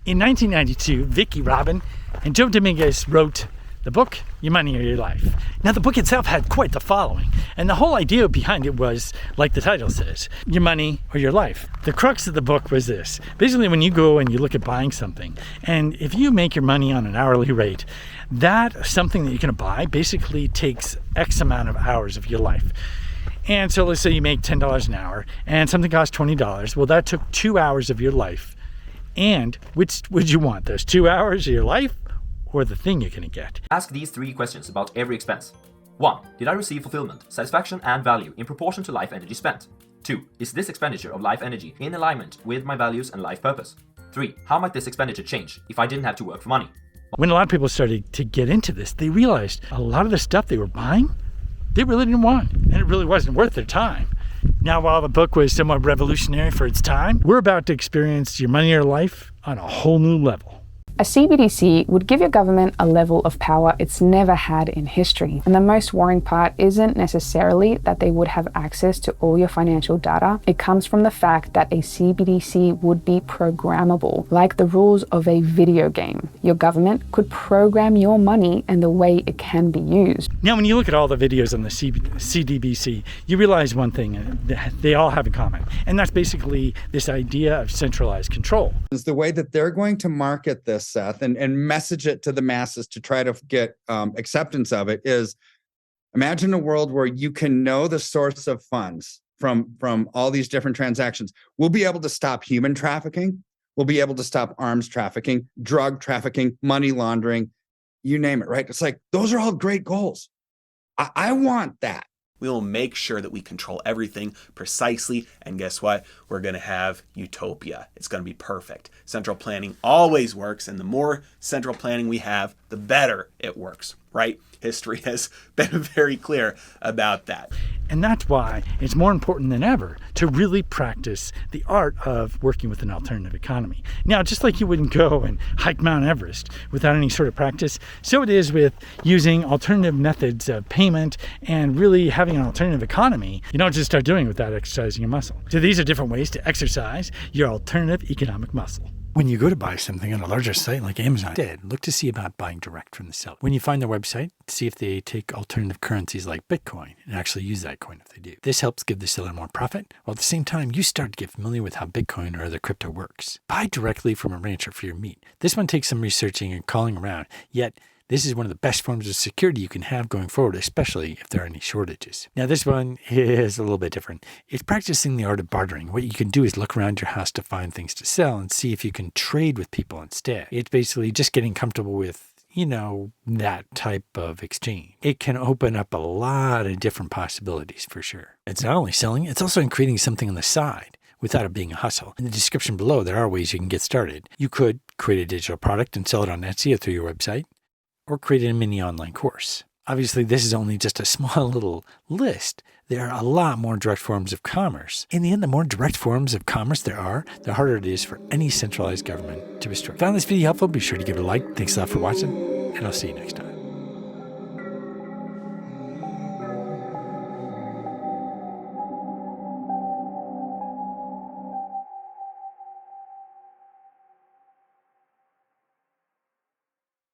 In 1992, Vicky Robin and Joe Dominguez wrote the book, Your Money or Your Life. Now, the book itself had quite the following, and the whole idea behind it was, like the title says, your money or your life. The crux of the book was this. Basically, when you go and you look at buying something, and if you make your money on an hourly rate, that something that you're going to buy basically takes X amount of hours of your life. And so let's say you make $10 an hour, and something costs $20. Well, that took 2 hours of your life. And which would you want, those 2 hours of your life or the thing you're going to get? Ask these 3 questions about every expense. 1. Did I receive fulfillment, satisfaction, and value in proportion to life energy spent? 2. Is this expenditure of life energy in alignment with my values and life purpose? 3. How might this expenditure change if I didn't have to work for money? When a lot of people started to get into this, they realized a lot of the stuff they were buying, they really didn't want, and it really wasn't worth their time. Now, while the book was somewhat revolutionary for its time, we're about to experience your money or life on a whole new level. A CBDC would give your government a level of power it's never had in history. And the most worrying part isn't necessarily that they would have access to all your financial data. It comes from the fact that a CBDC would be programmable, like the rules of a video game. Your government could program your money and the way it can be used. Now, when you look at all the videos on the CBDC, you realize one thing that they all have in common, and that's basically this idea of centralized control. Is the way that they're going to market this, Seth, and message it to the masses to try to get acceptance of it is, imagine a world where you can know the source of funds from all these different transactions. We'll be able to stop human trafficking. We'll be able to stop arms trafficking, drug trafficking, money laundering, you name it, right? It's like, those are all great goals. I want that. We will make sure that we control everything precisely. And guess what? We're going to have utopia. It's going to be perfect. Central planning always works. And the more central planning we have, the better it works, right? History has been very clear about that. And that's why it's more important than ever to really practice the art of working with an alternative economy. Now, just like you wouldn't go and hike Mount Everest without any sort of practice, so it is with using alternative methods of payment and really having an alternative economy. You don't just start doing it without exercising your muscle. So these are different ways to exercise your alternative economic muscle. When you go to buy something on a larger site like Amazon did, look to see about buying direct from the seller. When you find their website, see if they take alternative currencies like Bitcoin and actually use that coin if they do. This helps give the seller more profit, while at the same time you start to get familiar with how Bitcoin or other crypto works. Buy directly from a rancher for your meat. This one takes some researching and calling around, yet this is one of the best forms of security you can have going forward, especially if there are any shortages. Now, this one is a little bit different. It's practicing the art of bartering. What you can do is look around your house to find things to sell and see if you can trade with people instead. It's basically just getting comfortable with, that type of exchange. It can open up a lot of different possibilities for sure. It's not only selling, it's also in creating something on the side without it being a hustle. In the description below, there are ways you can get started. You could create a digital product and sell it on Etsy or through your website, or create a mini online course. Obviously, this is only just a small little list. There are a lot more direct forms of commerce. In the end, the more direct forms of commerce there are, the harder it is for any centralized government to restrict. If you found this video helpful, be sure to give it a like. Thanks a lot for watching, and I'll see you next time.